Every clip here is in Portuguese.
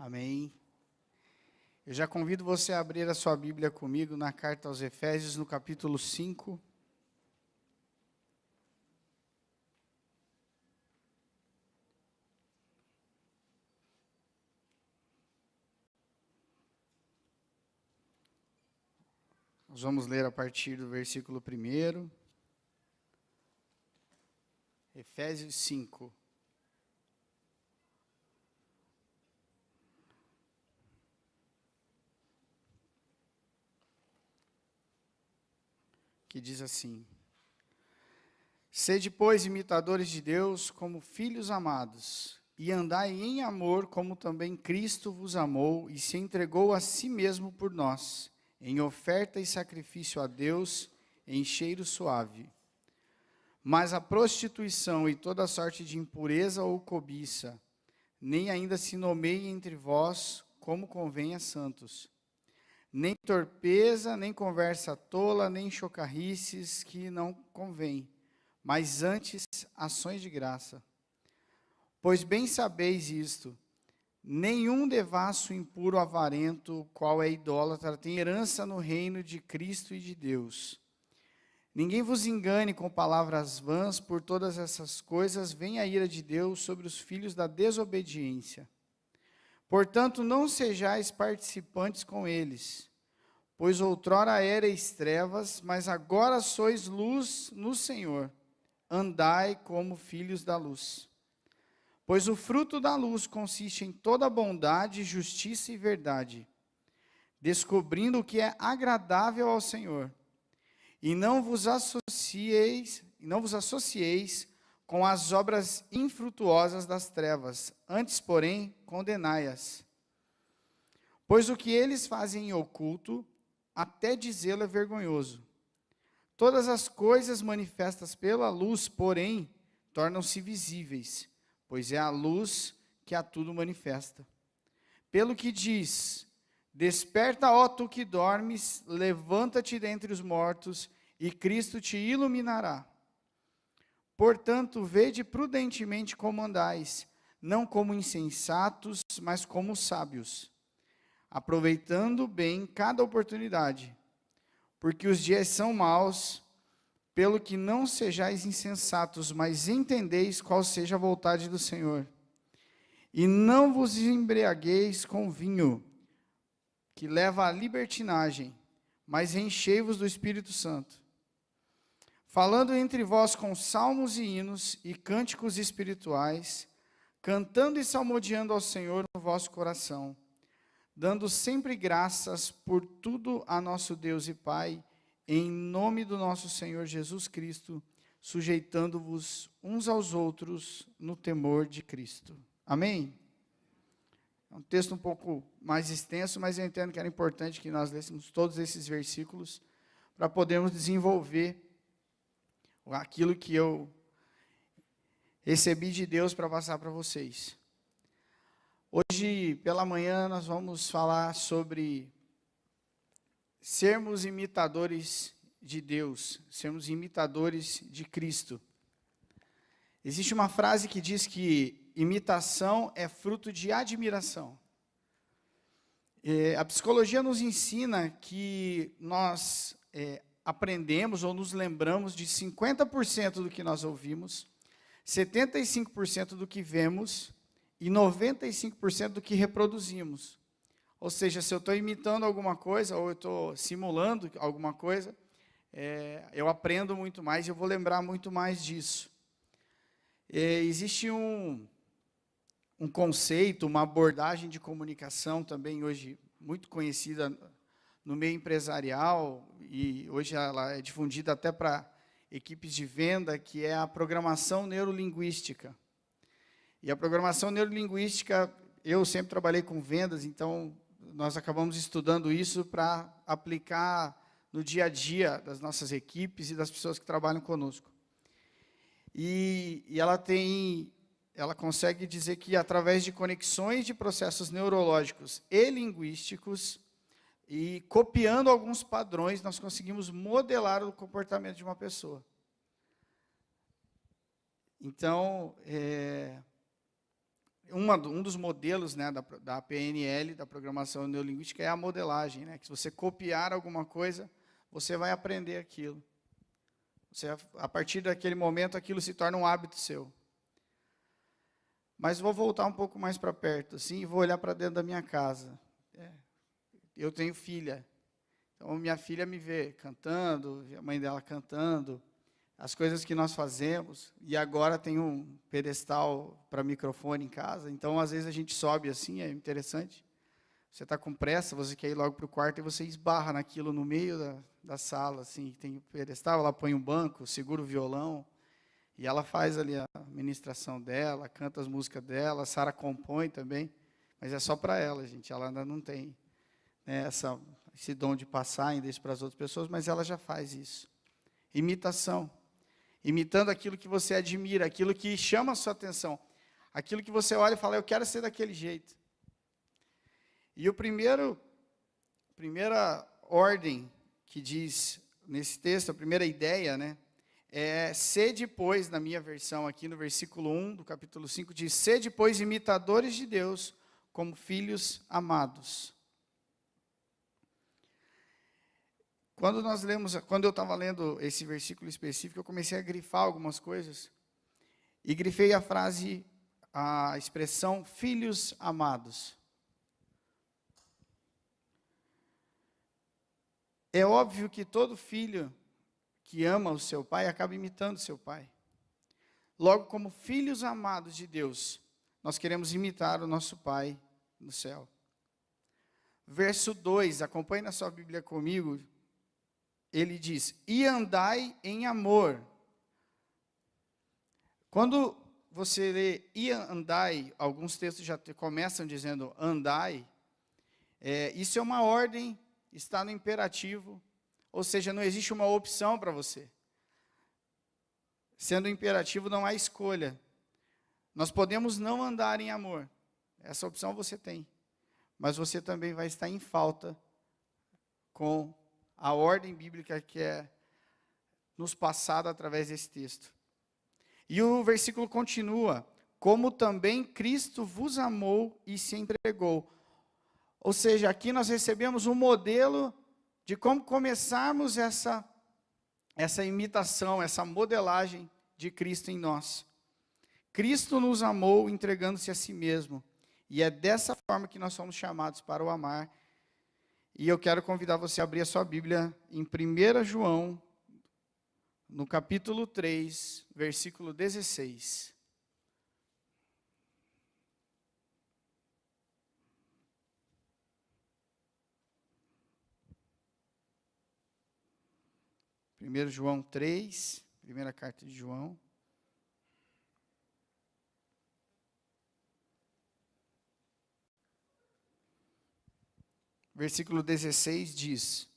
Amém. Eu já convido você a abrir a sua Bíblia comigo na carta aos Efésios, no capítulo 5. Nós vamos ler a partir do versículo 1. Efésios 5. Que diz assim: Sede, pois, imitadores de Deus como filhos amados, e andai em amor como também Cristo vos amou e se entregou a si mesmo por nós, em oferta e sacrifício a Deus em cheiro suave. Mas a prostituição e toda sorte de impureza ou cobiça, nem ainda se nomeie entre vós como convém a santos. Nem torpeza, nem conversa tola, nem chocarrices que não convém, mas antes ações de graça. Pois bem sabeis isto, nenhum devasso impuro avarento, qual é idólatra, tem herança no reino de Cristo e de Deus. Ninguém vos engane com palavras vãs, por todas essas coisas vem a ira de Deus sobre os filhos da desobediência. Portanto, não sejais participantes com eles, pois outrora erais trevas, mas agora sois luz no Senhor. Andai como filhos da luz. Pois o fruto da luz consiste em toda bondade, justiça e verdade, descobrindo o que é agradável ao Senhor. E não vos associeis com as obras infrutuosas das trevas, antes, porém, condenai-as. Pois o que eles fazem em oculto, até dizê-lo é vergonhoso. Todas as coisas manifestas pela luz, porém, tornam-se visíveis, pois é a luz que a tudo manifesta. Pelo que diz: Desperta, ó tu que dormes, levanta-te dentre os mortos, e Cristo te iluminará. Portanto, vede prudentemente como andais, não como insensatos, mas como sábios, aproveitando bem cada oportunidade, porque os dias são maus. Pelo que não sejais insensatos, mas entendeis qual seja a vontade do Senhor. E não vos embriagueis com vinho, que leva à libertinagem, mas enchei-vos do Espírito Santo, falando entre vós com salmos e hinos e cânticos espirituais, cantando e salmodiando ao Senhor no vosso coração, dando sempre graças por tudo a nosso Deus e Pai, em nome do nosso Senhor Jesus Cristo, sujeitando-vos uns aos outros no temor de Cristo. Amém? É um texto um pouco mais extenso, mas eu entendo que era importante que nós lêssemos todos esses versículos para podermos desenvolver aquilo que eu recebi de Deus para passar para vocês. Hoje, pela manhã, nós vamos falar sobre sermos imitadores de Deus, sermos imitadores de Cristo. Existe uma frase que diz que imitação é fruto de admiração. A psicologia nos ensina que nós aprendemos ou nos lembramos de 50% do que nós ouvimos, 75% do que vemos e 95% do que reproduzimos. Ou seja, se eu estou imitando alguma coisa, ou eu estou simulando alguma coisa, eu aprendo muito mais e eu vou lembrar muito mais disso. Existe um conceito, uma abordagem de comunicação também hoje muito conhecida no meio empresarial, e hoje ela é difundida até para equipes de venda, que é a programação neurolinguística. E a programação neurolinguística, eu sempre trabalhei com vendas, então nós acabamos estudando isso para aplicar no dia a dia das nossas equipes e das pessoas que trabalham conosco. E ela consegue dizer que através de conexões de processos neurológicos e linguísticos, e copiando alguns padrões, nós conseguimos modelar o comportamento de uma pessoa. Então, um dos modelos, né, da PNL, da programação neurolinguística, é a modelagem, né? Que se você copiar alguma coisa, você vai aprender aquilo. A partir daquele momento, aquilo se torna um hábito seu. Mas vou voltar um pouco mais para perto, assim, e vou olhar para dentro da minha casa. Eu tenho filha. Então, minha filha me vê cantando, a mãe dela cantando, as coisas que nós fazemos. E agora tem um pedestal para microfone em casa. Então, às vezes, a gente sobe assim, é interessante. Você está com pressa, você quer ir logo para o quarto e você esbarra naquilo no meio da sala, assim, tem o pedestal, ela põe um banco, segura o violão, e ela faz ali a ministração dela, canta as músicas dela, a Sara compõe também, mas é só para ela, gente, ela ainda não tem, né, esse dom de passar ainda isso para as outras pessoas, mas ela já faz isso. Imitação, imitando aquilo que você admira, aquilo que chama a sua atenção, aquilo que você olha e fala, eu quero ser daquele jeito. E a primeira ordem que diz nesse texto, a primeira ideia, né, é sede, pois, na minha versão aqui, no versículo 1 do capítulo 5, diz, sede, pois, imitadores de Deus, como filhos amados. Quando eu estava lendo esse versículo específico, eu comecei a grifar algumas coisas, e grifei a expressão filhos amados. É óbvio que todo filho que ama o seu pai acaba imitando seu pai. Logo, como filhos amados de Deus, nós queremos imitar o nosso Pai no céu. Verso 2, acompanhe na sua Bíblia comigo, ele diz, e andai em amor. Quando você lê e andai, alguns textos já começam dizendo andai, isso é uma ordem, está no imperativo, ou seja, não existe uma opção para você. Sendo imperativo, não há escolha. Nós podemos não andar em amor, essa opção você tem, mas você também vai estar em falta com a ordem bíblica que é nos passada através desse texto. E o versículo continua, como também Cristo vos amou e se entregou. Ou seja, aqui nós recebemos um modelo de como começarmos essa imitação, essa modelagem de Cristo em nós. Cristo nos amou entregando-se a si mesmo. E é dessa forma que nós somos chamados para o amar. E eu quero convidar você a abrir a sua Bíblia em 1 João, no capítulo 3, versículo 16. Primeiro João 3, primeira carta de João. Versículo 16 diz,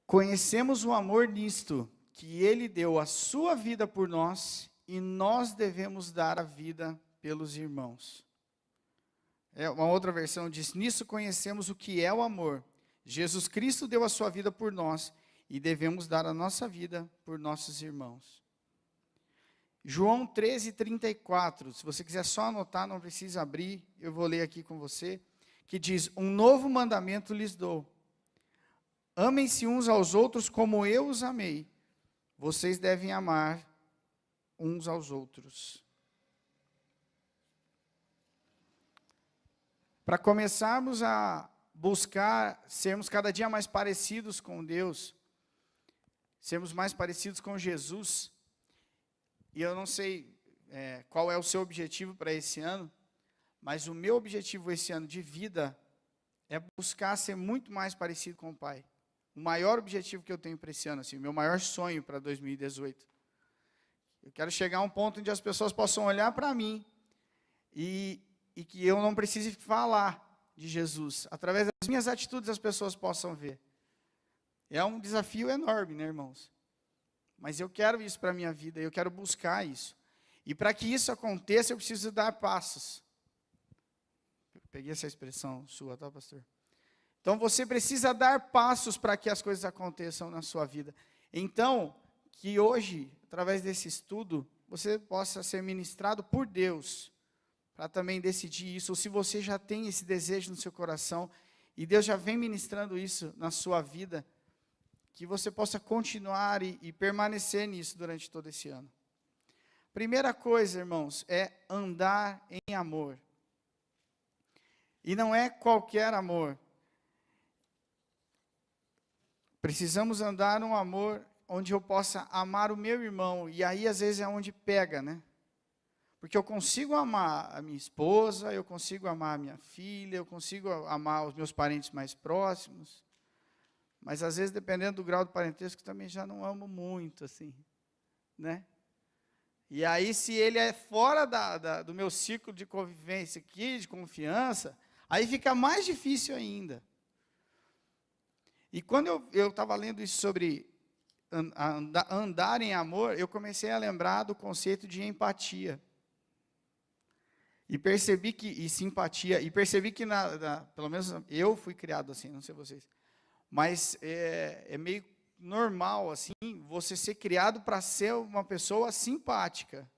conhecemos o amor nisto, que ele deu a sua vida por nós, e nós devemos dar a vida pelos irmãos. Uma outra versão diz, nisso conhecemos o que é o amor. Jesus Cristo deu a sua vida por nós, e devemos dar a nossa vida por nossos irmãos. João 13:34, se você quiser só anotar, não precisa abrir, eu vou ler aqui com você, que diz, um novo mandamento lhes dou, amem-se uns aos outros como eu os amei, vocês devem amar uns aos outros. Para começarmos a buscar sermos cada dia mais parecidos com Deus, sermos mais parecidos com Jesus, e eu não sei qual é o seu objetivo para esse ano, mas o meu objetivo esse ano de vida é buscar ser muito mais parecido com o Pai. O maior objetivo que eu tenho para esse ano, assim, o meu maior sonho para 2018. Eu quero chegar a um ponto onde as pessoas possam olhar para mim e que eu não precise falar de Jesus. Através das minhas atitudes as pessoas possam ver. É um desafio enorme, né, irmãos? Mas eu quero isso para a minha vida, eu quero buscar isso. E para que isso aconteça, eu preciso dar passos. Peguei essa expressão sua, tá, pastor? Então, você precisa dar passos para que as coisas aconteçam na sua vida. Então, que hoje, através desse estudo, você possa ser ministrado por Deus, para também decidir isso, ou se você já tem esse desejo no seu coração, e Deus já vem ministrando isso na sua vida, que você possa continuar e permanecer nisso durante todo esse ano. Primeira coisa, irmãos, é andar em amor. E não é qualquer amor. Precisamos andar num amor onde eu possa amar o meu irmão, e aí às vezes é onde pega, né? Porque eu consigo amar a minha esposa, eu consigo amar a minha filha, eu consigo amar os meus parentes mais próximos, mas às vezes, dependendo do grau do parentesco, também já não amo muito, assim, né? E aí, se ele é fora do meu ciclo de convivência aqui, de confiança, aí fica mais difícil ainda. E quando eu estava lendo isso sobre andar em amor, eu comecei a lembrar do conceito de empatia. E percebi que, simpatia, e percebi que, pelo menos eu fui criado assim, não sei vocês, mas é meio normal, assim, você ser criado para ser uma pessoa simpática.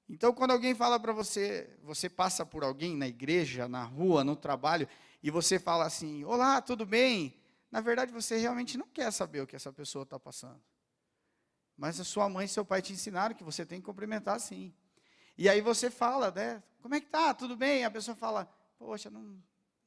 Então, quando alguém fala para você, você passa por alguém na igreja, na rua, no trabalho, e você fala assim, olá, tudo bem? Na verdade, você realmente não quer saber o que essa pessoa está passando. Mas a sua mãe e seu pai te ensinaram que você tem que cumprimentar sim. E aí você fala, né? Como é que tá? Tudo bem? A pessoa fala, poxa, não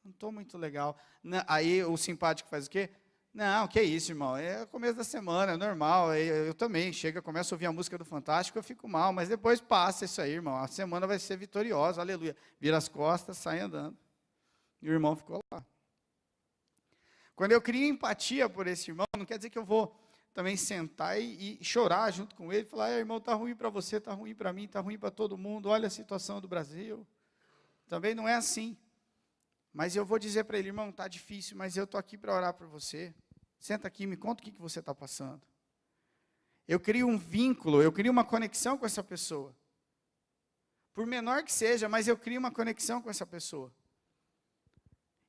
estou muito legal. Aí o simpático faz o quê? Não, que isso, irmão, é o começo da semana, é normal, eu também, começo a ouvir a música do Fantástico, eu fico mal, mas depois passa isso aí, irmão, a semana vai ser vitoriosa, aleluia. Vira as costas, sai andando. E o irmão ficou lá. Quando eu crio empatia por esse irmão, não quer dizer que eu vou também sentar e chorar junto com ele, falar, irmão, está ruim para você, está ruim para mim, está ruim para todo mundo, olha a situação do Brasil. Também não é assim. Mas eu vou dizer para ele, irmão, está difícil, mas eu estou aqui para orar por você. Senta aqui, me conta o que você está passando. Eu crio um vínculo, eu crio uma conexão com essa pessoa. Por menor que seja, mas eu crio uma conexão com essa pessoa.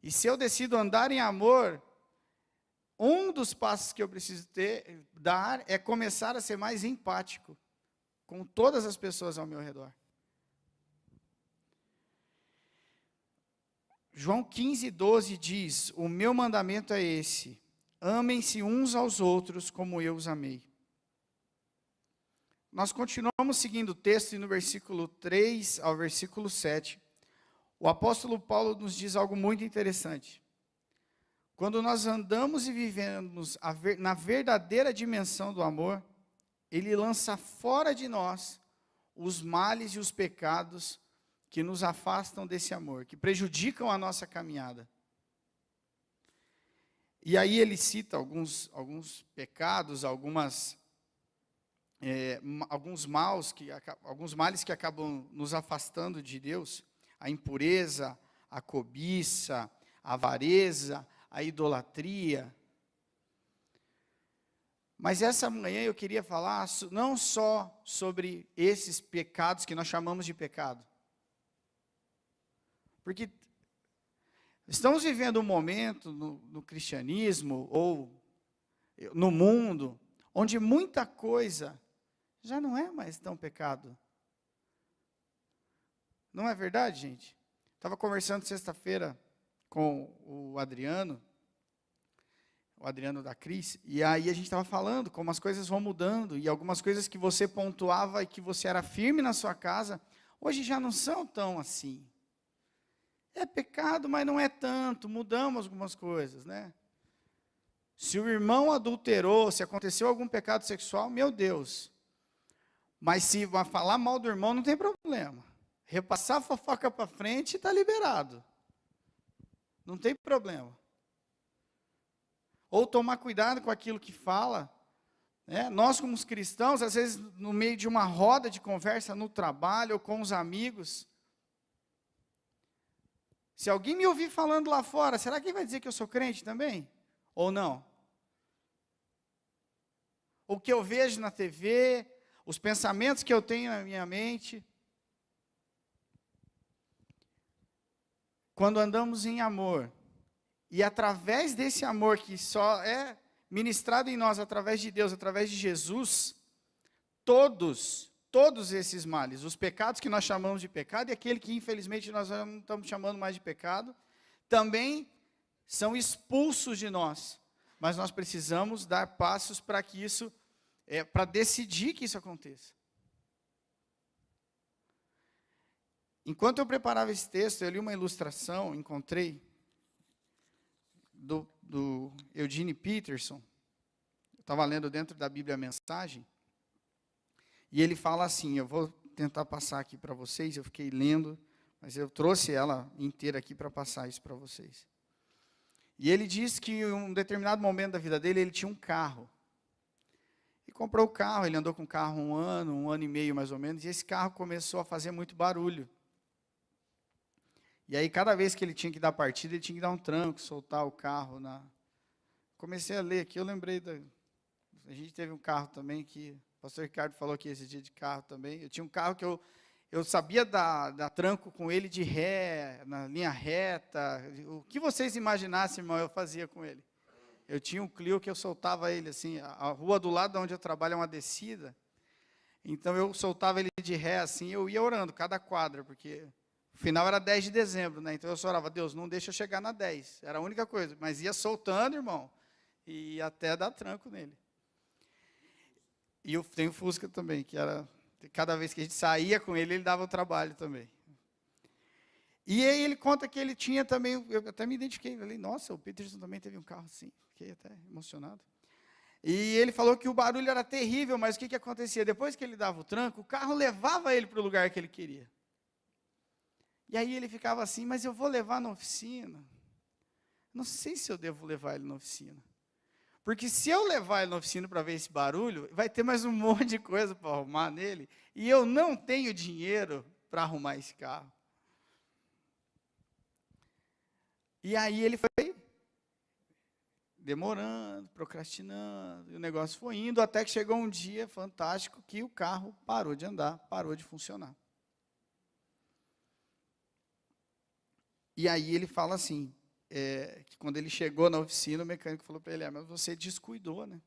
E se eu decido andar em amor, um dos passos que eu preciso dar é começar a ser mais empático com todas as pessoas ao meu redor. João 15:12 diz, o meu mandamento é esse, amem-se uns aos outros como eu os amei. Nós continuamos seguindo o texto e no versículo 3 ao versículo 7, o apóstolo Paulo nos diz algo muito interessante. Quando nós andamos e vivemos na verdadeira dimensão do amor, ele lança fora de nós os males e os pecados que nos afastam desse amor, que prejudicam a nossa caminhada. E aí ele cita alguns pecados, alguns males que acabam nos afastando de Deus, a impureza, a cobiça, a avareza, a idolatria. Mas essa manhã eu queria falar não só sobre esses pecados que nós chamamos de pecado. Porque estamos vivendo um momento no cristianismo ou no mundo, onde muita coisa já não é mais tão pecado. Não é verdade, gente? Estava conversando sexta-feira com o Adriano da Cris, e aí a gente estava falando como as coisas vão mudando, e algumas coisas que você pontuava e que você era firme na sua casa, hoje já não são tão assim. É pecado, mas não é tanto, mudamos algumas coisas, né? Se o irmão adulterou, se aconteceu algum pecado sexual, meu Deus. Mas se falar mal do irmão, não tem problema. Repassar a fofoca para frente, está liberado. Não tem problema. Ou tomar cuidado com aquilo que fala. Né? Nós, como os cristãos, às vezes, no meio de uma roda de conversa no trabalho ou com os amigos, se alguém me ouvir falando lá fora, será que ele vai dizer que eu sou crente também? Ou não? O que eu vejo na TV, os pensamentos que eu tenho na minha mente. Quando andamos em amor, e através desse amor que só é ministrado em nós, através de Deus, através de Jesus, todos esses males, os pecados que nós chamamos de pecado e aquele que infelizmente nós não estamos chamando mais de pecado, também são expulsos de nós. Mas nós precisamos dar passos para que isso, para decidir que isso aconteça. Enquanto eu preparava esse texto, eu li uma ilustração, encontrei, do Eugene Peterson. Eu estava lendo dentro da Bíblia a Mensagem, e ele fala assim, eu vou tentar passar aqui para vocês, eu fiquei lendo, mas eu trouxe ela inteira aqui para passar isso para vocês. E ele diz que em um determinado momento da vida dele, ele tinha um carro. E comprou o carro, ele andou com o carro um ano e meio mais ou menos, e esse carro começou a fazer muito barulho. E aí, cada vez que ele tinha que dar partida, ele tinha que dar um tranco, soltar o carro. Comecei a ler aqui, eu lembrei, a gente teve um carro também, que o pastor Ricardo falou aqui esse dia de carro também. Eu tinha um carro que eu sabia dar tranco com ele de ré, na linha reta. O que vocês imaginassem, irmão, eu fazia com ele. Eu tinha um Clio que eu soltava ele assim, a rua do lado onde eu trabalho é uma descida. Então, eu soltava ele de ré assim, eu ia orando cada quadra, porque o final era 10 de dezembro, né? Então eu só orava, Deus, não deixa eu chegar na 10. Era a única coisa. Mas ia soltando, irmão, e ia até dar tranco nele. E eu tenho Fusca também, que era, cada vez que a gente saía com ele, ele dava o trabalho também. E aí ele conta que ele tinha também, eu até me identifiquei, falei, nossa, o Peterson também teve um carro assim. Fiquei até emocionado. E ele falou que o barulho era terrível, mas o que acontecia? Depois que ele dava o tranco, o carro levava ele para o lugar que ele queria. E aí ele ficava assim, mas eu vou levar na oficina? Não sei se eu devo levar ele na oficina. Porque se eu levar ele na oficina para ver esse barulho, vai ter mais um monte de coisa para arrumar nele, e eu não tenho dinheiro para arrumar esse carro. E aí ele foi demorando, procrastinando, e o negócio foi indo, até que chegou um dia fantástico que o carro parou de andar, parou de funcionar. E aí ele fala assim, que quando ele chegou na oficina, o mecânico falou para ele, mas você descuidou, né?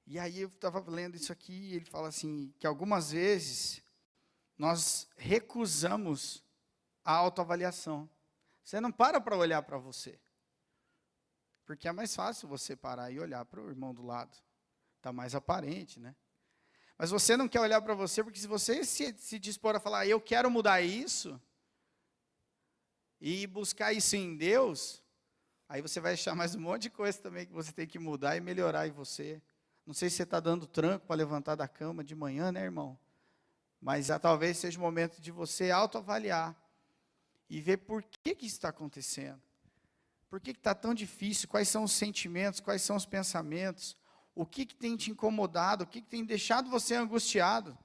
E aí eu estava lendo isso aqui, e ele fala assim, que algumas vezes nós recusamos a autoavaliação. Você não para olhar para você. Porque é mais fácil você parar e olhar para o irmão do lado. Está mais aparente, né? Mas você não quer olhar para você, porque se você se dispor a falar, eu quero mudar isso, e buscar isso em Deus, aí você vai achar mais um monte de coisa também que você tem que mudar e melhorar em você. Não sei se você está dando tranco para levantar da cama de manhã, né, irmão? Mas talvez seja o momento de você autoavaliar e ver por que isso está acontecendo. Por que está tão difícil? Quais são os sentimentos? Quais são os pensamentos? O que tem te incomodado? O que tem deixado você angustiado?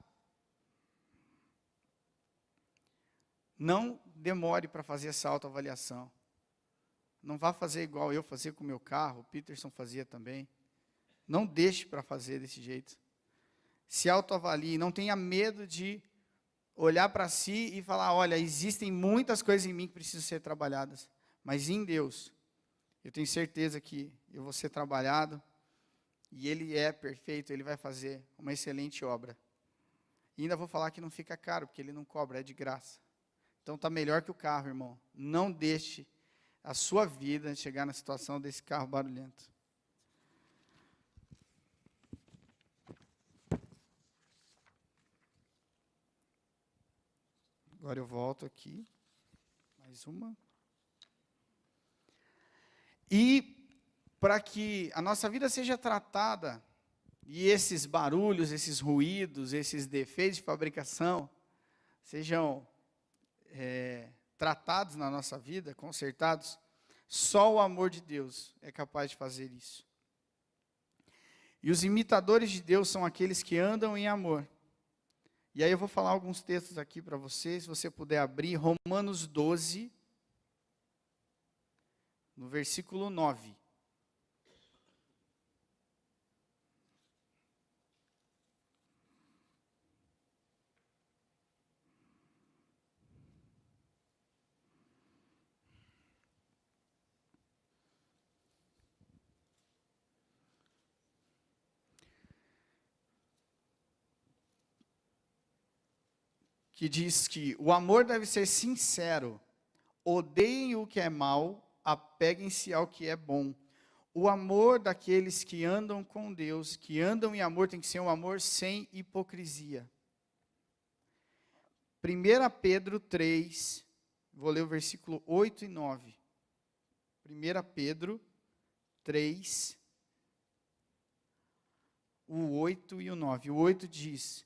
Não demore para fazer essa autoavaliação. Não vá fazer igual eu fazia com o meu carro, o Peterson fazia também. Não deixe para fazer desse jeito. Se autoavalie, não tenha medo de olhar para si e falar, olha, existem muitas coisas em mim que precisam ser trabalhadas, mas em Deus, eu tenho certeza que eu vou ser trabalhado, e Ele é perfeito, Ele vai fazer uma excelente obra. E ainda vou falar que não fica caro, porque Ele não cobra, é de graça. Então está melhor que o carro, irmão. Não deixe a sua vida chegar na situação desse carro barulhento. Agora eu volto aqui. Mais uma. E para que a nossa vida seja tratada, e esses barulhos, esses ruídos, esses defeitos de fabricação, sejam tratados na nossa vida, consertados, só o amor de Deus é capaz de fazer isso. E os imitadores de Deus são aqueles que andam em amor. E aí eu vou falar alguns textos aqui para você, se você puder abrir, Romanos 12, no versículo 9. que diz que o amor deve ser sincero. Odeiem o que é mal, apeguem-se ao que é bom. O amor daqueles que andam com Deus, que andam em amor, tem que ser um amor sem hipocrisia. 1 Pedro 3, vou ler o versículo 8 e 9. 1 Pedro 3, o 8 e o 9. O 8 diz: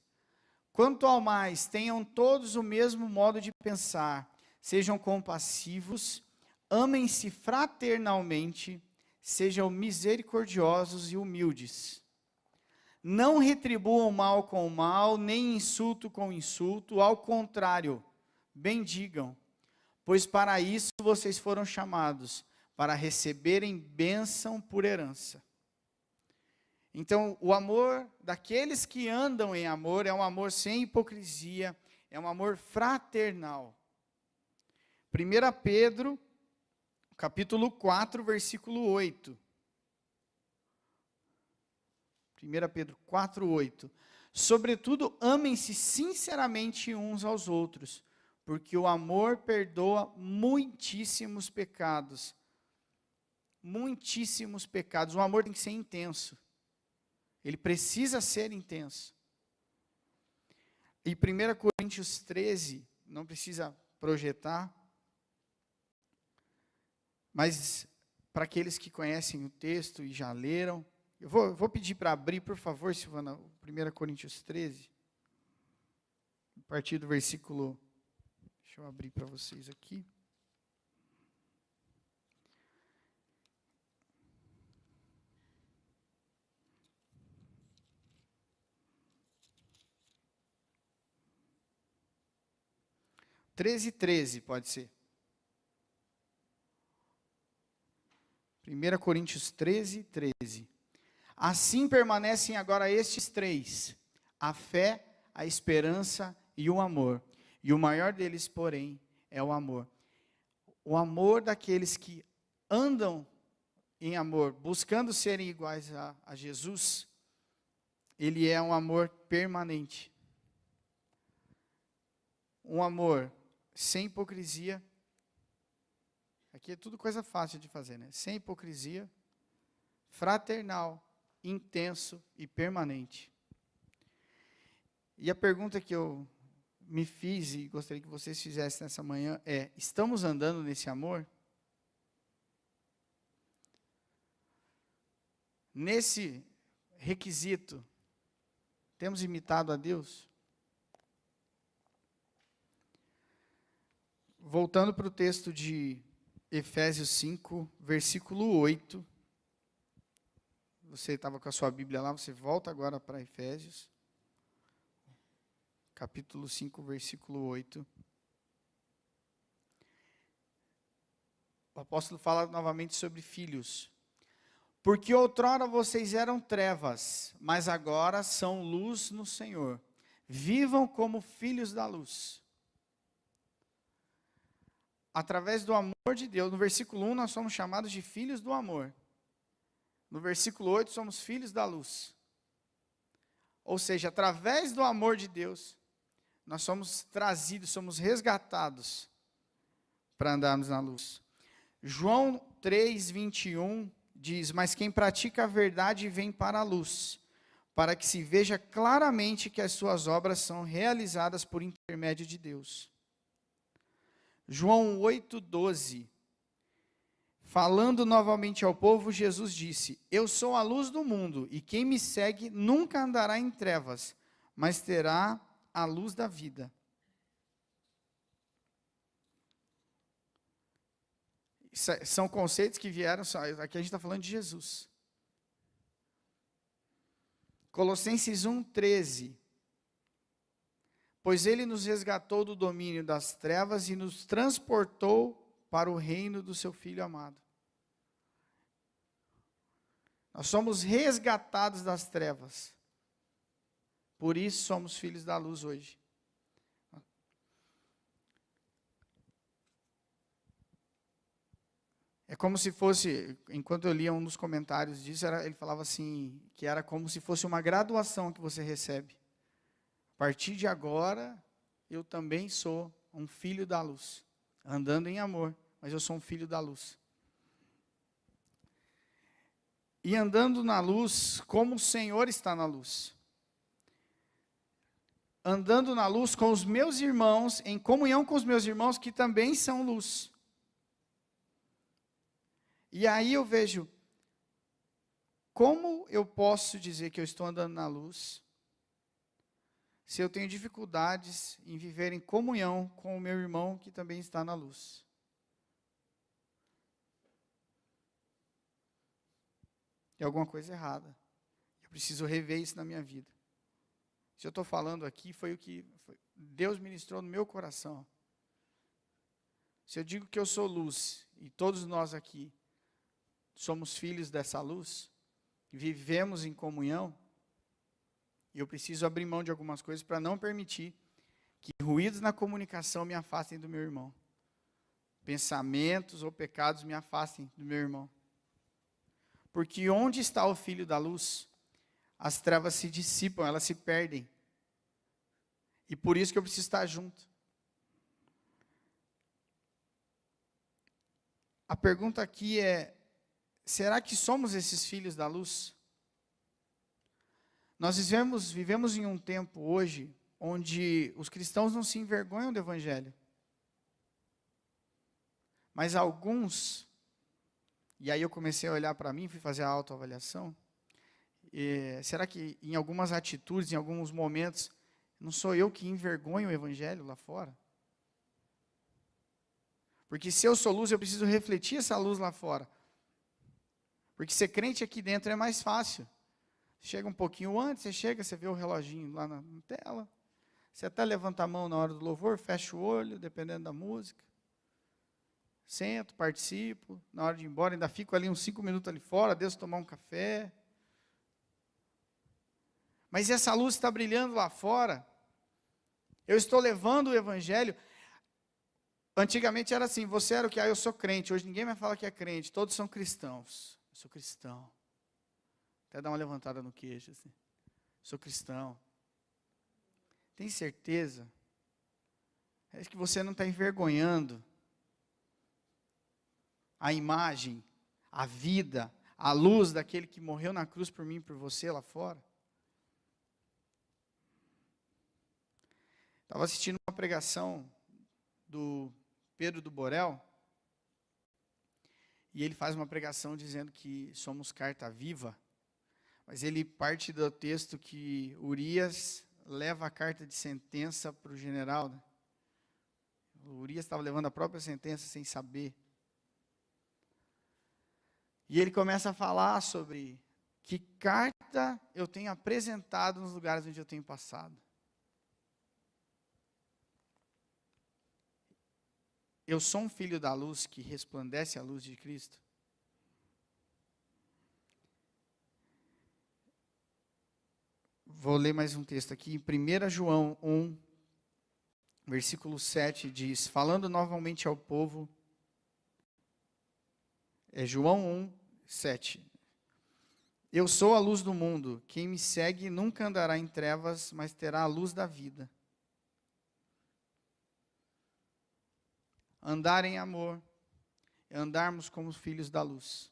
quanto ao mais, tenham todos o mesmo modo de pensar, sejam compassivos, amem-se fraternalmente, sejam misericordiosos e humildes. Não retribuam mal com mal, nem insulto com insulto, ao contrário, bendigam, pois para isso vocês foram chamados, para receberem bênção por herança. Então, o amor daqueles que andam em amor é um amor sem hipocrisia, é um amor fraternal. 1 Pedro, capítulo 4, versículo 8. 1 Pedro 4, 8. Sobretudo, amem-se sinceramente uns aos outros, porque o amor perdoa muitíssimos pecados. Muitíssimos pecados. O amor tem que ser intenso. Ele precisa ser intenso. E 1 Coríntios 13, não precisa projetar, mas para aqueles que conhecem o texto e já leram, eu vou pedir para abrir, por favor, Silvana, 1 Coríntios 13, a partir do versículo, deixa eu abrir para vocês aqui. Treze, pode ser. 1 Coríntios 13, 13. Assim permanecem agora estes três: a fé, a esperança e o amor. E o maior deles, porém, é o amor. O amor daqueles que andam em amor, buscando serem iguais a Jesus, ele é um amor permanente. Um amor sem hipocrisia. Aqui é tudo coisa fácil de fazer, né? Sem hipocrisia, fraternal, intenso e permanente. E a pergunta que eu me fiz e gostaria que vocês fizessem nessa manhã é: estamos andando nesse amor? Nesse requisito, temos imitado a Deus? Voltando para o texto de Efésios 5, versículo 8. Você estava com a sua Bíblia lá, você volta agora para Efésios. Capítulo 5, versículo 8. O apóstolo fala novamente sobre filhos. Porque outrora vocês eram trevas, mas agora são luz no Senhor. Vivam como filhos da luz. Através do amor de Deus. No versículo 1 nós somos chamados de filhos do amor. No versículo 8 somos filhos da luz. Ou seja, através do amor de Deus, nós somos trazidos, somos resgatados para andarmos na luz. João 3, 21 diz: mas quem pratica a verdade vem para a luz, para que se veja claramente que as suas obras são realizadas por intermédio de Deus. João 8, 12. Falando novamente ao povo, Jesus disse: eu sou a luz do mundo, e quem me segue nunca andará em trevas, mas terá a luz da vida. São conceitos que vieram, aqui a gente está falando de Jesus. Colossenses 1, 13. Pois ele nos resgatou do domínio das trevas e nos transportou para o reino do seu Filho amado. Nós somos resgatados das trevas. Por isso somos filhos da luz hoje. É como se fosse, enquanto eu lia um dos comentários disso, ele falava assim, que era como se fosse uma graduação que você recebe. A partir de agora, eu também sou um filho da luz, andando em amor, mas eu sou um filho da luz. E andando na luz, como o Senhor está na luz. Andando na luz com os meus irmãos, em comunhão com os meus irmãos que também são luz. E aí eu vejo, como eu posso dizer que eu estou andando na luz, se eu tenho dificuldades em viver em comunhão com o meu irmão que também está na luz? Tem alguma coisa errada. Eu preciso rever isso na minha vida. Se eu estou falando aqui, foi o que Deus ministrou no meu coração. Se eu digo que eu sou luz, e todos nós aqui somos filhos dessa luz, vivemos em comunhão, e eu preciso abrir mão de algumas coisas para não permitir que ruídos na comunicação me afastem do meu irmão. Pensamentos ou pecados me afastem do meu irmão. Porque onde está o filho da luz, as trevas se dissipam, elas se perdem. E por isso que eu preciso estar junto. A pergunta aqui é, será que somos esses filhos da luz? Nós vivemos em um tempo hoje, onde os cristãos não se envergonham do Evangelho. Mas alguns, e aí eu comecei a olhar para mim, fui fazer a autoavaliação, será que em algumas atitudes, em alguns momentos, não sou eu que envergonho o Evangelho lá fora? Porque se eu sou luz, eu preciso refletir essa luz lá fora. Porque ser crente aqui dentro é mais fácil. Chega um pouquinho antes, você vê o reloginho lá na tela, você até levanta a mão na hora do louvor, fecha o olho, dependendo da música. Sento, participo, na hora de ir embora, ainda fico ali uns 5 minutos ali fora, Deus tomar um café. Mas essa luz está brilhando lá fora. Eu estou levando o Evangelho. Antigamente era assim, você era o que? Eu sou crente. Hoje ninguém mais fala que é crente, todos são cristãos. Eu sou cristão. Até dá uma levantada no queixo assim. Sou cristão. Tem certeza? É que você não está envergonhando a imagem, a vida, a luz daquele que morreu na cruz por mim e por você lá fora? Estava assistindo uma pregação do Pedro do Borel, e ele faz uma pregação dizendo que somos carta viva, mas ele parte do texto que Urias leva a carta de sentença para o general, né? O Urias estava levando a própria sentença sem saber. E ele começa a falar sobre que carta eu tenho apresentado nos lugares onde eu tenho passado. Eu sou um filho da luz que resplandece a luz de Cristo? Vou ler mais um texto aqui. Em 1 João 1, versículo 7, diz, falando novamente ao povo, João 1, 7. Eu sou a luz do mundo. Quem me segue nunca andará em trevas, mas terá a luz da vida. Andar em amor, andarmos como filhos da luz.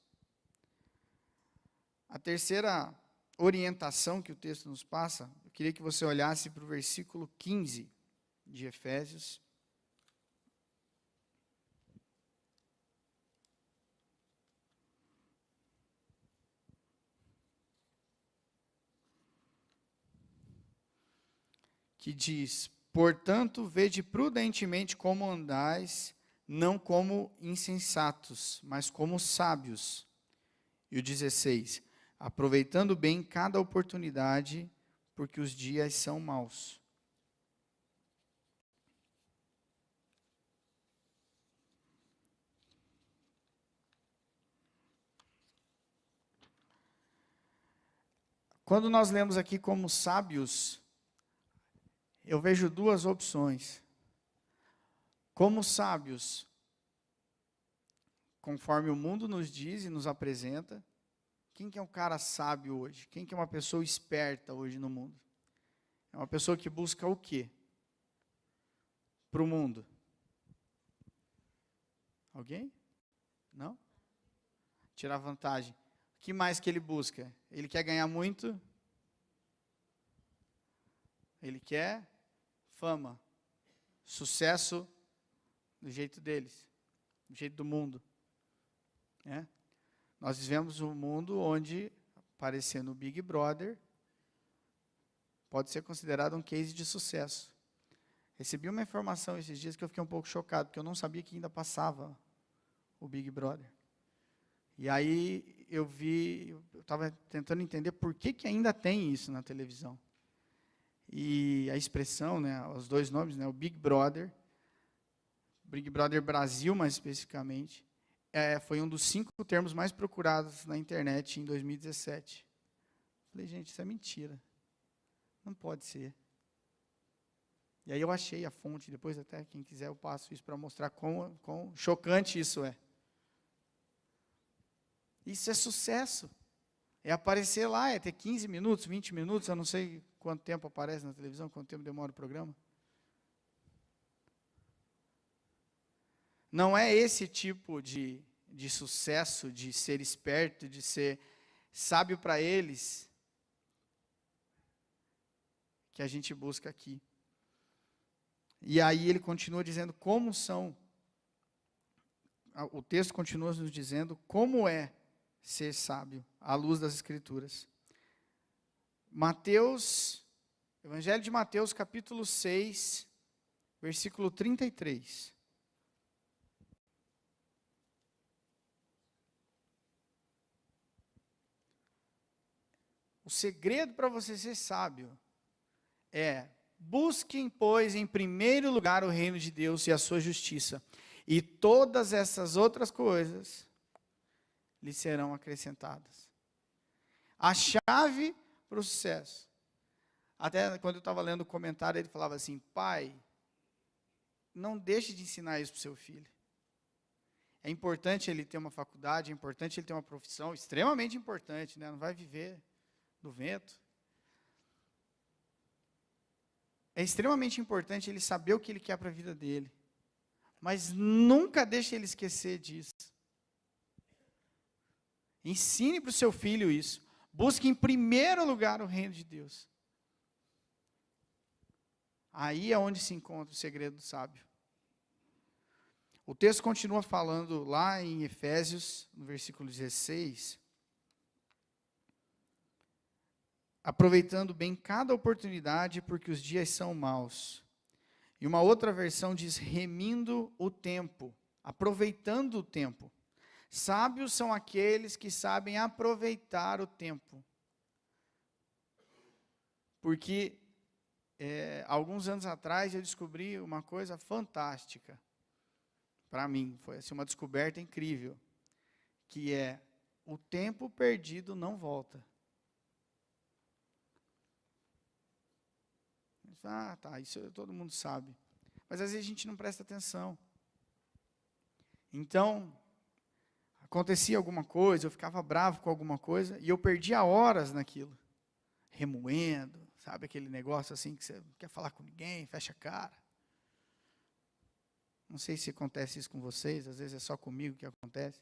A terceira orientação que o texto nos passa, eu queria que você olhasse para o versículo 15 de Efésios. Que diz, portanto, vede prudentemente como andais, não como insensatos, mas como sábios. E o 16, aproveitando bem cada oportunidade, porque os dias são maus. Quando nós lemos aqui como sábios, eu vejo duas opções. Como sábios, conforme o mundo nos diz e nos apresenta, quem que é um cara sábio hoje? Quem que é uma pessoa esperta hoje no mundo? É uma pessoa que busca o quê? para o mundo? Alguém? Não? Tirar vantagem. O que mais que ele busca? Ele quer ganhar muito? Ele quer fama, sucesso do jeito deles, do jeito do mundo. Nós vivemos um mundo onde, aparecendo o Big Brother, pode ser considerado um case de sucesso. Recebi uma informação esses dias que eu fiquei um pouco chocado, porque eu não sabia que ainda passava o Big Brother. E aí eu estava tentando entender por que ainda tem isso na televisão. E a expressão, os dois nomes, o Big Brother Brasil, mais especificamente, foi um dos 5 termos mais procurados na internet em 2017. Falei, gente, isso é mentira. Não pode ser. E aí eu achei a fonte, depois até, quem quiser, eu passo isso para mostrar quão chocante isso é. Isso é sucesso. É aparecer lá, é ter 15 minutos, 20 minutos, eu não sei quanto tempo aparece na televisão, quanto tempo demora o programa. Não é esse tipo de sucesso, de ser esperto, de ser sábio para eles, que a gente busca aqui. E aí ele continua dizendo como são, o texto continua nos dizendo como é ser sábio, à luz das Escrituras. Evangelho de Mateus, capítulo 6, versículo 33. O segredo para você ser sábio é: busquem, pois, em primeiro lugar o reino de Deus e a sua justiça, e todas essas outras coisas lhe serão acrescentadas. A chave para o sucesso. Até quando eu estava lendo o comentário, ele falava assim: pai, não deixe de ensinar isso para o seu filho. É importante ele ter uma faculdade, é importante ele ter uma profissão, extremamente importante, não vai viver do vento. É extremamente importante ele saber o que ele quer para a vida dele. Mas nunca deixe ele esquecer disso. Ensine para o seu filho isso. Busque em primeiro lugar o reino de Deus. Aí é onde se encontra o segredo do sábio. O texto continua falando lá em Efésios, no versículo 16. Aproveitando bem cada oportunidade, porque os dias são maus. E uma outra versão diz, remindo o tempo, aproveitando o tempo. Sábios são aqueles que sabem aproveitar o tempo. Porque, alguns anos atrás, eu descobri uma coisa fantástica. Para mim, foi assim, uma descoberta incrível. Que é, o tempo perdido não volta. Tá, isso todo mundo sabe. Mas às vezes a gente não presta atenção. Então, acontecia alguma coisa, eu ficava bravo com alguma coisa, e eu perdia horas naquilo. Remoendo, sabe aquele negócio assim que você não quer falar com ninguém, fecha a cara. Não sei se acontece isso com vocês, às vezes é só comigo que acontece.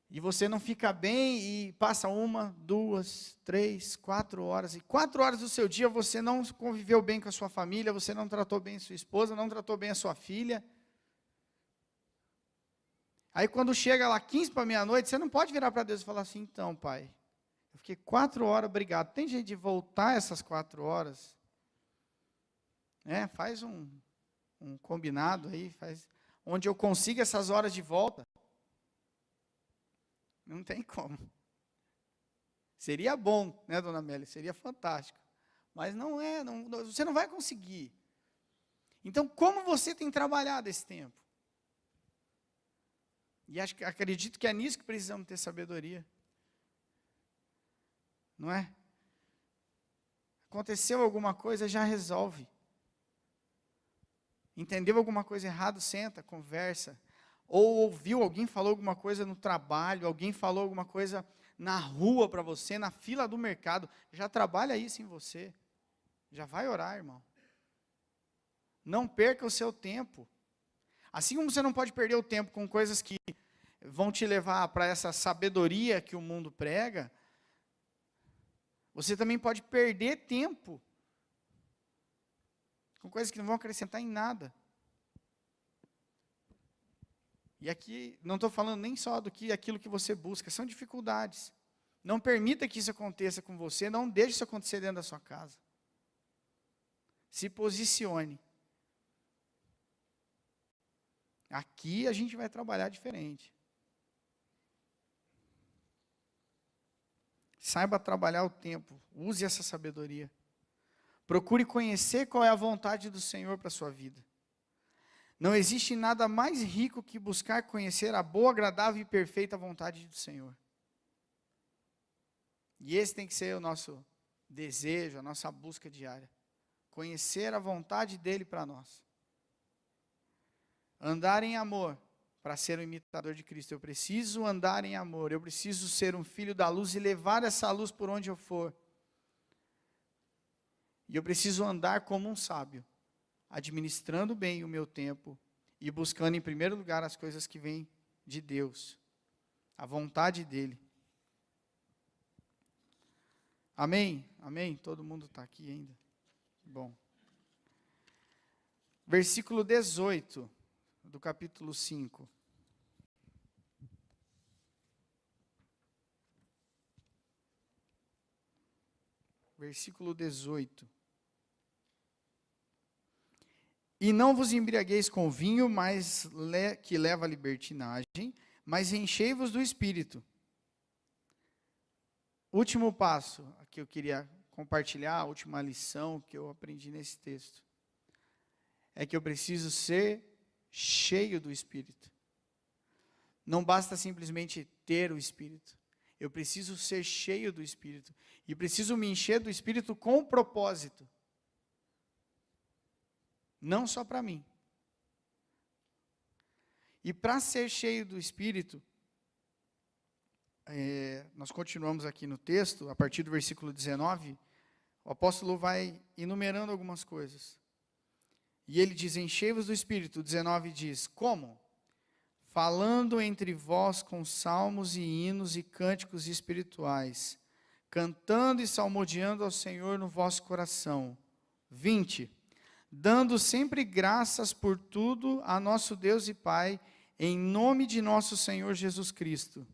E você não fica bem e passa 1, 2, 3, 4 horas. E 4 horas do seu dia você não conviveu bem com a sua família, você não tratou bem a sua esposa, não tratou bem a sua filha. Aí quando chega lá 15 para meia-noite, você não pode virar para Deus e falar assim, então pai, eu fiquei 4 horas, obrigado. Tem jeito de voltar essas 4 horas? Faz um combinado aí, onde eu consiga essas horas de volta. Não tem como. Seria bom, né, dona Amélia? Seria fantástico. Mas não é, você não vai conseguir. Então, como você tem trabalhado esse tempo? E acredito que é nisso que precisamos ter sabedoria. Não é? Aconteceu alguma coisa, já resolve. Entendeu alguma coisa errada, senta, conversa. Ou ouviu, alguém falou alguma coisa no trabalho, alguém falou alguma coisa na rua para você, na fila do mercado, já trabalha isso em você. Já vai orar, irmão. Não perca o seu tempo. Assim como você não pode perder o tempo com coisas que vão te levar para essa sabedoria que o mundo prega, você também pode perder tempo com coisas que não vão acrescentar em nada. E aqui não estou falando nem só do que aquilo que você busca, são dificuldades. Não permita que isso aconteça com você, não deixe isso acontecer dentro da sua casa. Se posicione. Aqui a gente vai trabalhar diferente. Saiba trabalhar o tempo, use essa sabedoria. Procure conhecer qual é a vontade do Senhor para a sua vida. Não existe nada mais rico que buscar conhecer a boa, agradável e perfeita vontade do Senhor. E esse tem que ser o nosso desejo, a nossa busca diária. Conhecer a vontade dEle para nós. Andar em amor, para ser um imitador de Cristo. Eu preciso andar em amor, eu preciso ser um filho da luz e levar essa luz por onde eu for. E eu preciso andar como um sábio, administrando bem o meu tempo e buscando em primeiro lugar as coisas que vêm de Deus, a vontade dEle. Amém? Amém? Todo mundo está aqui ainda? Bom. Versículo 18 do capítulo 5. Versículo 18. E não vos embriagueis com vinho, que leva à libertinagem, mas enchei-vos do Espírito. Último passo que eu queria compartilhar, a última lição que eu aprendi nesse texto, é que eu preciso ser cheio do Espírito. Não basta simplesmente ter o Espírito. Eu preciso ser cheio do Espírito. E preciso me encher do Espírito com propósito. Não só para mim. E para ser cheio do Espírito, nós continuamos aqui no texto, a partir do versículo 19, o apóstolo vai enumerando algumas coisas. E ele diz, enchei-vos do Espírito. 19 diz, como? Falando entre vós com salmos e hinos e cânticos espirituais, cantando e salmodiando ao Senhor no vosso coração. 20. Dando sempre graças por tudo a nosso Deus e Pai, em nome de nosso Senhor Jesus Cristo.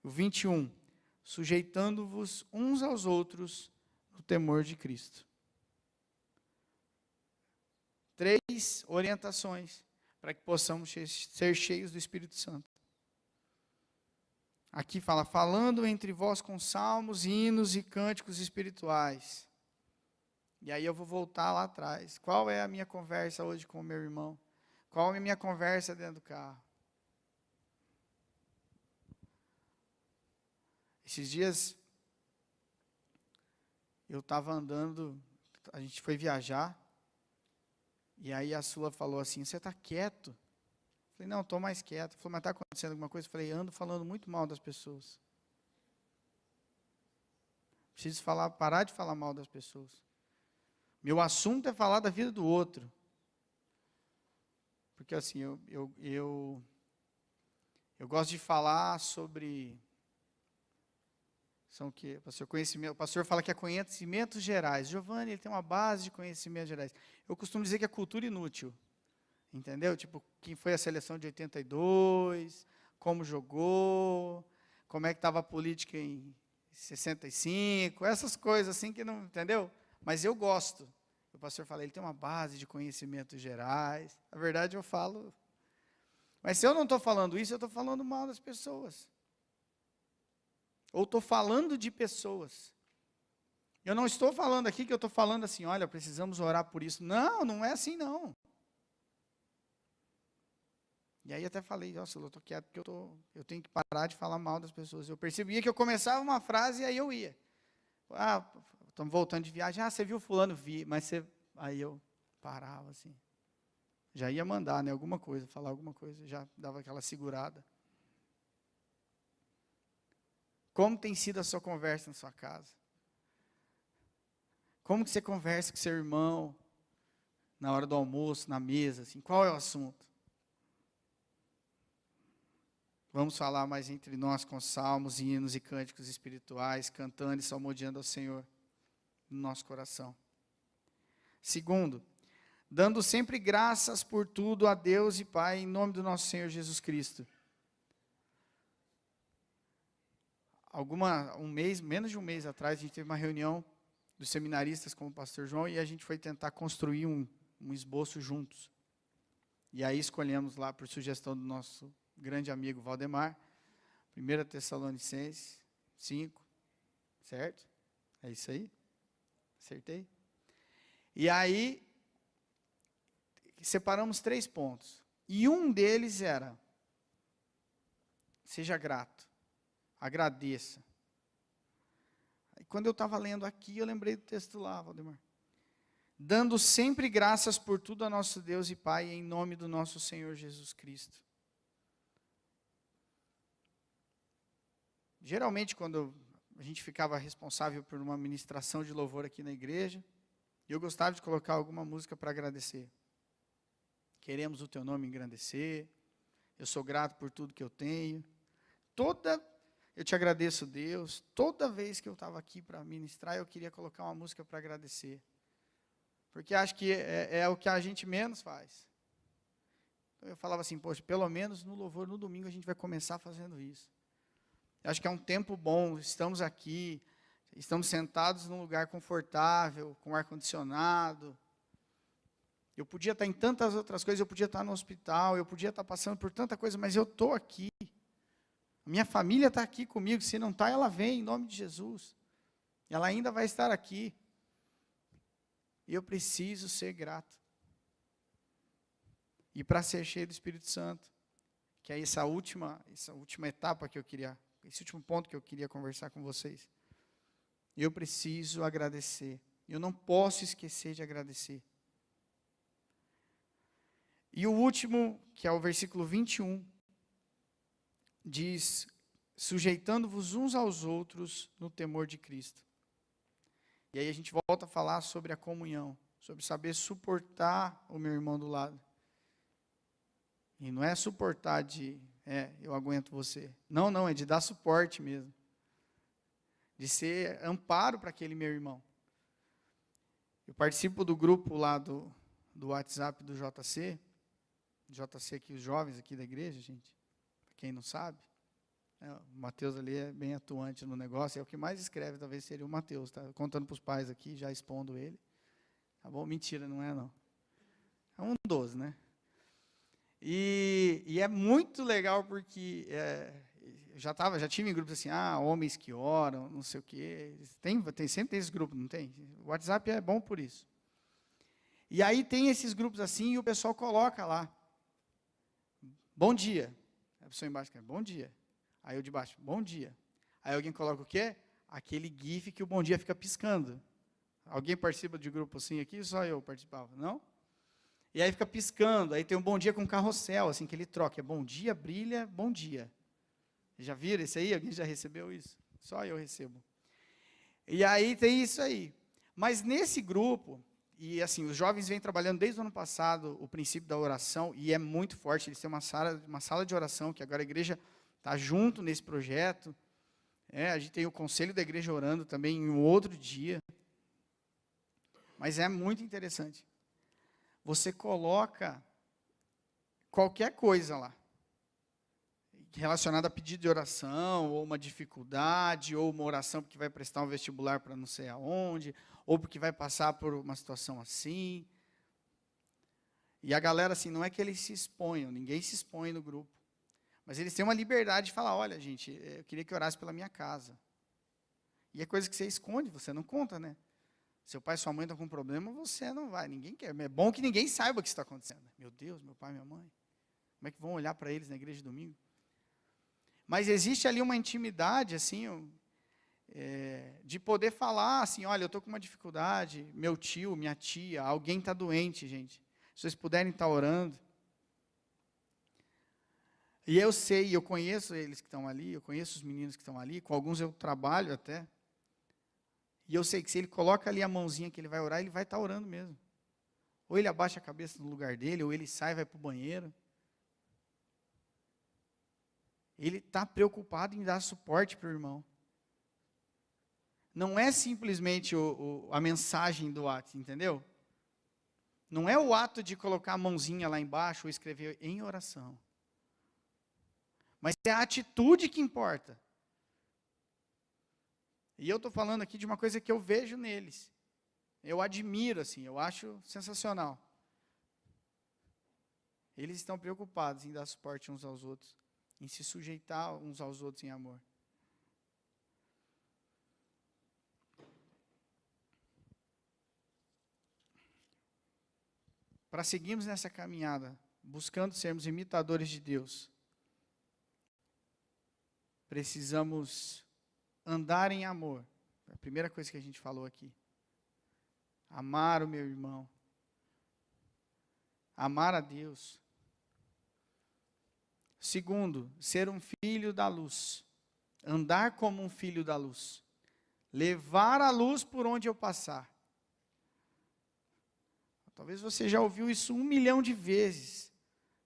21. Sujeitando-vos uns aos outros no temor de Cristo. 3 orientações para que possamos ser cheios do Espírito Santo. Aqui fala, falando entre vós com salmos, hinos e cânticos espirituais. E aí eu vou voltar lá atrás. Qual é a minha conversa hoje com o meu irmão? Qual é a minha conversa dentro do carro? Esses dias, eu estava andando, a gente foi viajar, e aí a Sula falou assim, você está quieto? Eu falei, não, estou mais quieto. Falei, mas está acontecendo alguma coisa? Eu falei, ando falando muito mal das pessoas. Preciso parar de falar mal das pessoas. Meu assunto é falar da vida do outro. Porque assim, eu gosto de falar sobre... São o quê? O pastor fala que é conhecimentos gerais. Giovanni, ele tem uma base de conhecimentos gerais. Eu costumo dizer que é cultura inútil. Entendeu? Tipo, quem foi a seleção de 82, como jogou, como é que estava a política em 65, essas coisas assim que não, entendeu? Mas eu gosto. O pastor fala, ele tem uma base de conhecimentos gerais. Na verdade, eu falo. Mas se eu não estou falando isso, eu estou falando mal das pessoas. Ou estou falando de pessoas. Eu não estou falando aqui que eu estou falando assim, olha, precisamos orar por isso. Não, não é assim não. E aí até falei, nossa, eu estou quieto porque eu tenho que parar de falar mal das pessoas. Eu percebia que eu começava uma frase e aí eu ia. Ah, estamos voltando de viagem. Ah, você viu fulano? Vi, mas você... Aí eu parava assim. Já ia mandar, né, alguma coisa, falar alguma coisa, já dava aquela segurada. Como tem sido a sua conversa na sua casa? Como que você conversa com seu irmão na hora do almoço, na mesa, assim, qual é o assunto? Vamos falar mais entre nós com salmos, hinos e cânticos espirituais, cantando e salmodiando ao Senhor no nosso coração. Segundo, dando sempre graças por tudo a Deus e Pai, em nome do nosso Senhor Jesus Cristo. Menos de um mês atrás, a gente teve uma reunião dos seminaristas com o pastor João e a gente foi tentar construir um esboço juntos. E aí escolhemos lá, por sugestão do nosso grande amigo Valdemar, 1 Tessalonicenses 5, certo? É isso aí? Acertei? E aí, separamos 3 pontos. E um deles era, seja grato, agradeça. E quando eu estava lendo aqui, eu lembrei do texto lá, Valdemar. Dando sempre graças por tudo a nosso Deus e Pai, em nome do nosso Senhor Jesus Cristo. Geralmente, quando a gente ficava responsável por uma ministração de louvor aqui na igreja, eu gostava de colocar alguma música para agradecer. Queremos o teu nome engrandecer, eu sou grato por tudo que eu tenho. Eu te agradeço, Deus. Toda vez que eu estava aqui para ministrar, eu queria colocar uma música para agradecer. Porque acho que é o que a gente menos faz. Então eu falava assim, poxa, pelo menos no louvor, no domingo, a gente vai começar fazendo isso. Eu acho que é um tempo bom, estamos aqui, estamos sentados num lugar confortável, com ar-condicionado. Eu podia estar em tantas outras coisas, eu podia estar no hospital, eu podia estar passando por tanta coisa, mas eu estou aqui. Minha família está aqui comigo, se não está, ela vem em nome de Jesus. Ela ainda vai estar aqui. E eu preciso ser grato. E para ser cheio do Espírito Santo, que é essa última etapa que eu queria, esse último ponto que eu queria conversar com vocês. Eu preciso agradecer. Eu não posso esquecer de agradecer. E o último, que é o versículo 21, diz, sujeitando-vos uns aos outros no temor de Cristo. E aí a gente volta a falar sobre a comunhão, sobre saber suportar o meu irmão do lado. E não é suportar eu aguento você. Não, é de dar suporte mesmo. De ser amparo para aquele meu irmão. Eu participo do grupo lá do WhatsApp do JC aqui, os jovens aqui da igreja, gente. Para quem não sabe. O Mateus ali é bem atuante no negócio, é o que mais escreve, talvez seria o Mateus, tá? Contando para os pais aqui, já expondo ele. Tá bom? Mentira, não é não. É um dos, né? E é muito legal porque já tive em grupos assim, homens que oram, não sei o quê. Sempre tem esses grupos, não tem? O WhatsApp é bom por isso. E aí tem esses grupos assim e o pessoal coloca lá. Bom dia. A pessoa embaixo quer, bom dia. Aí eu de baixo, bom dia. Aí alguém coloca o quê? Aquele gif que o bom dia fica piscando. Alguém participa de grupo assim aqui? Só eu participava, não? E aí fica piscando, aí tem um bom dia com carrossel, assim, que ele troca. É bom dia, brilha, bom dia. Já viram esse aí? Alguém já recebeu isso? Só eu recebo. E aí tem isso aí. Mas nesse grupo, e assim, os jovens vêm trabalhando desde o ano passado o princípio da oração, e é muito forte, eles têm uma sala de oração, que agora a igreja está junto nesse projeto. A gente tem o conselho da igreja orando também em um outro dia. Mas é muito interessante. Você coloca qualquer coisa lá, relacionada a pedido de oração, ou uma dificuldade, ou uma oração porque vai prestar um vestibular para não sei aonde, ou porque vai passar por uma situação assim. E a galera, assim, não é que eles se exponham, ninguém se expõe no grupo, mas eles têm uma liberdade de falar, olha, gente, eu queria que orasse pela minha casa. E é coisa que você esconde, você não conta, né? Seu pai e sua mãe estão com problema, você não vai, ninguém quer. É bom que ninguém saiba o que está acontecendo. Meu Deus, meu pai e minha mãe, como é que vão olhar para eles na igreja de domingo? Mas existe ali uma intimidade, assim, de poder falar, assim, olha, eu estou com uma dificuldade, meu tio, minha tia, alguém está doente, gente. Se vocês puderem estar orando. E eu sei, eu conheço eles que estão ali, eu conheço os meninos que estão ali, com alguns eu trabalho até. E eu sei que se ele coloca ali a mãozinha que ele vai orar, ele vai estar orando mesmo. Ou ele abaixa a cabeça no lugar dele, ou ele sai e vai para o banheiro. Ele está preocupado em dar suporte para o irmão. Não é simplesmente a mensagem do ato, entendeu? Não é o ato de colocar a mãozinha lá embaixo ou escrever em oração. Mas é a atitude que importa. E eu estou falando aqui de uma coisa que eu vejo neles. Eu admiro, assim, eu acho sensacional. Eles estão preocupados em dar suporte uns aos outros, em se sujeitar uns aos outros em amor. Para seguirmos nessa caminhada, buscando sermos imitadores de Deus, precisamos andar em amor. É a primeira coisa que a gente falou aqui. Amar o meu irmão. Amar a Deus. Segundo, ser um filho da luz. Andar como um filho da luz. Levar a luz por onde eu passar. Talvez você já ouviu isso 1 milhão de vezes.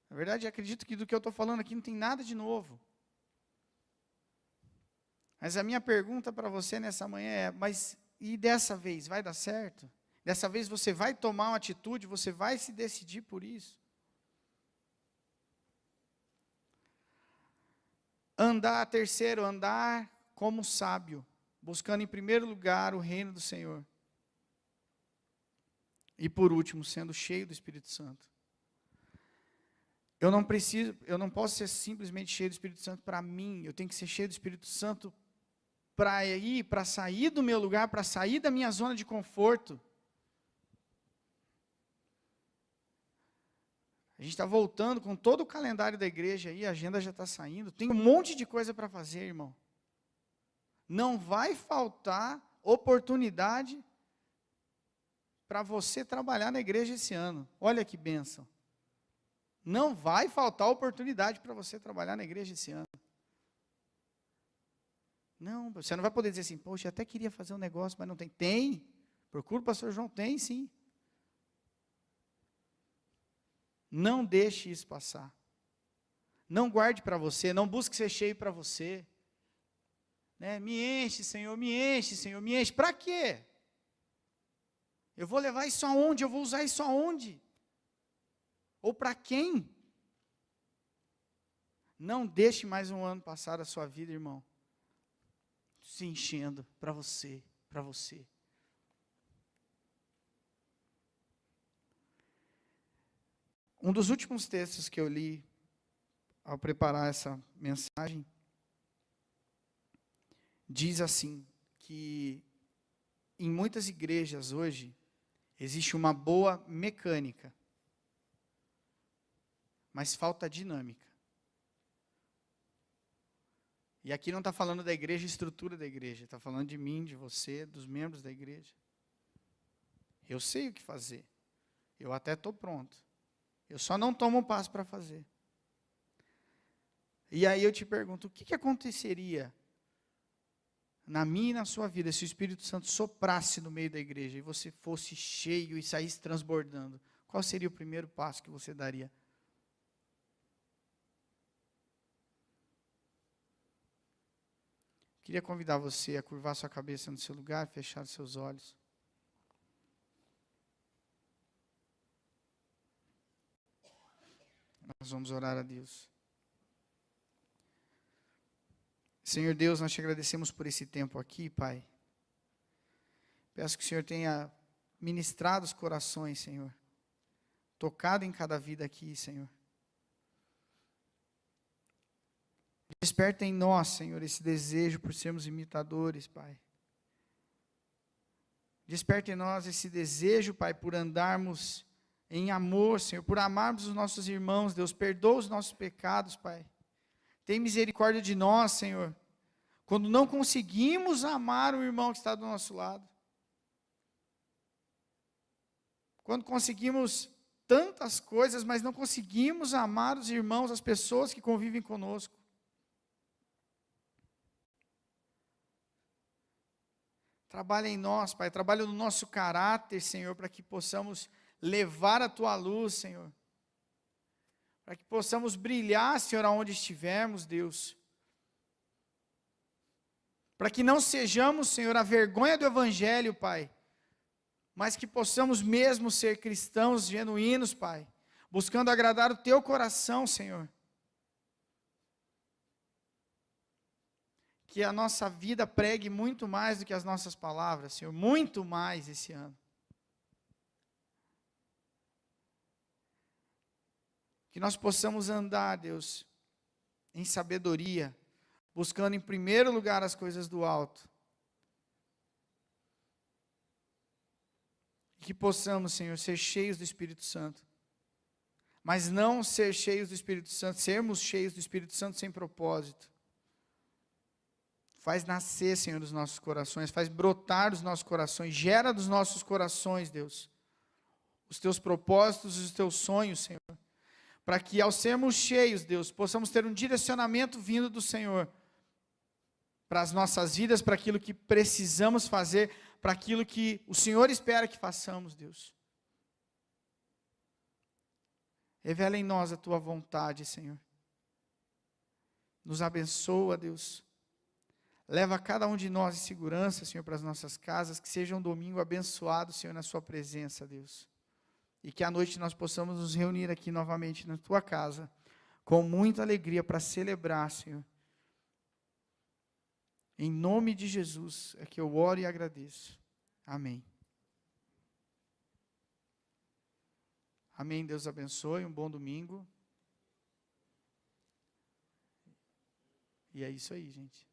Na verdade, acredito que do que eu estou falando aqui não tem nada de novo. Mas a minha pergunta para você nessa manhã é, mas e dessa vez, vai dar certo? Dessa vez você vai tomar uma atitude, você vai se decidir por isso? Terceiro, andar como sábio, buscando em primeiro lugar o reino do Senhor. E por último, sendo cheio do Espírito Santo. Eu não posso ser simplesmente cheio do Espírito Santo para mim, eu tenho que ser cheio do Espírito Santo para sair do meu lugar, para sair da minha zona de conforto. A gente está voltando com todo o calendário da igreja aí, a agenda já está saindo, tem um monte de coisa para fazer, irmão. Não vai faltar oportunidade para você trabalhar na igreja esse ano. Olha que bênção. Não vai faltar oportunidade para você trabalhar na igreja esse ano. Não, você não vai poder dizer assim, poxa, eu até queria fazer um negócio, mas não tem. Tem. Procura o pastor João, tem sim. Não deixe isso passar. Não guarde para você, não busque ser cheio para você. Né? Me enche, Senhor, me enche, Senhor, me enche. Para quê? Eu vou levar isso aonde? Eu vou usar isso aonde? Ou para quem? Não deixe mais um ano passar da sua vida, irmão, se enchendo para você, para você. Um dos últimos textos que eu li ao preparar essa mensagem diz assim, que em muitas igrejas hoje existe uma boa mecânica, mas falta dinâmica. E aqui não está falando da igreja, estrutura da igreja, está falando de mim, de você, dos membros da igreja. Eu sei o que fazer, eu até estou pronto, eu só não tomo um passo para fazer. E aí eu te pergunto, o que aconteceria na minha e na sua vida se o Espírito Santo soprasse no meio da igreja e você fosse cheio e saísse transbordando? Qual seria o primeiro passo que você daria? Queria convidar você a curvar sua cabeça no seu lugar, fechar os seus olhos. Nós vamos orar a Deus. Senhor Deus, nós te agradecemos por esse tempo aqui, Pai. Peço que o Senhor tenha ministrado os corações, Senhor. Tocado em cada vida aqui, Senhor. Desperta em nós, Senhor, esse desejo por sermos imitadores, Pai. Desperta em nós esse desejo, Pai, por andarmos em amor, Senhor, por amarmos os nossos irmãos, Deus. Perdoa os nossos pecados, Pai. Tem misericórdia de nós, Senhor, quando não conseguimos amar o irmão que está do nosso lado. Quando conseguimos tantas coisas, mas não conseguimos amar os irmãos, as pessoas que convivem conosco. Trabalha em nós, Pai, trabalha no nosso caráter, Senhor, para que possamos levar a tua luz, Senhor. Para que possamos brilhar, Senhor, aonde estivermos, Deus. Para que não sejamos, Senhor, a vergonha do Evangelho, Pai. Mas que possamos mesmo ser cristãos genuínos, Pai. Buscando agradar o teu coração, Senhor. Que a nossa vida pregue muito mais do que as nossas palavras, Senhor. Muito mais esse ano. Que nós possamos andar, Deus, em sabedoria, buscando em primeiro lugar as coisas do alto. Que possamos, Senhor, ser cheios do Espírito Santo. Mas não ser cheios do Espírito Santo, sermos cheios do Espírito Santo sem propósito. Faz nascer, Senhor, dos nossos corações, faz brotar dos nossos corações, gera dos nossos corações, Deus, os teus propósitos e os teus sonhos, Senhor. Para que ao sermos cheios, Deus, possamos ter um direcionamento vindo do Senhor para as nossas vidas, para aquilo que precisamos fazer, para aquilo que o Senhor espera que façamos, Deus. Revela em nós a tua vontade, Senhor. Nos abençoa, Deus. Leva cada um de nós em segurança, Senhor, para as nossas casas, que seja um domingo abençoado, Senhor, na sua presença, Deus. E que à noite nós possamos nos reunir aqui novamente na tua casa, com muita alegria para celebrar, Senhor. Em nome de Jesus é que eu oro e agradeço. Amém. Amém. Deus abençoe. Um bom domingo. E é isso aí, gente.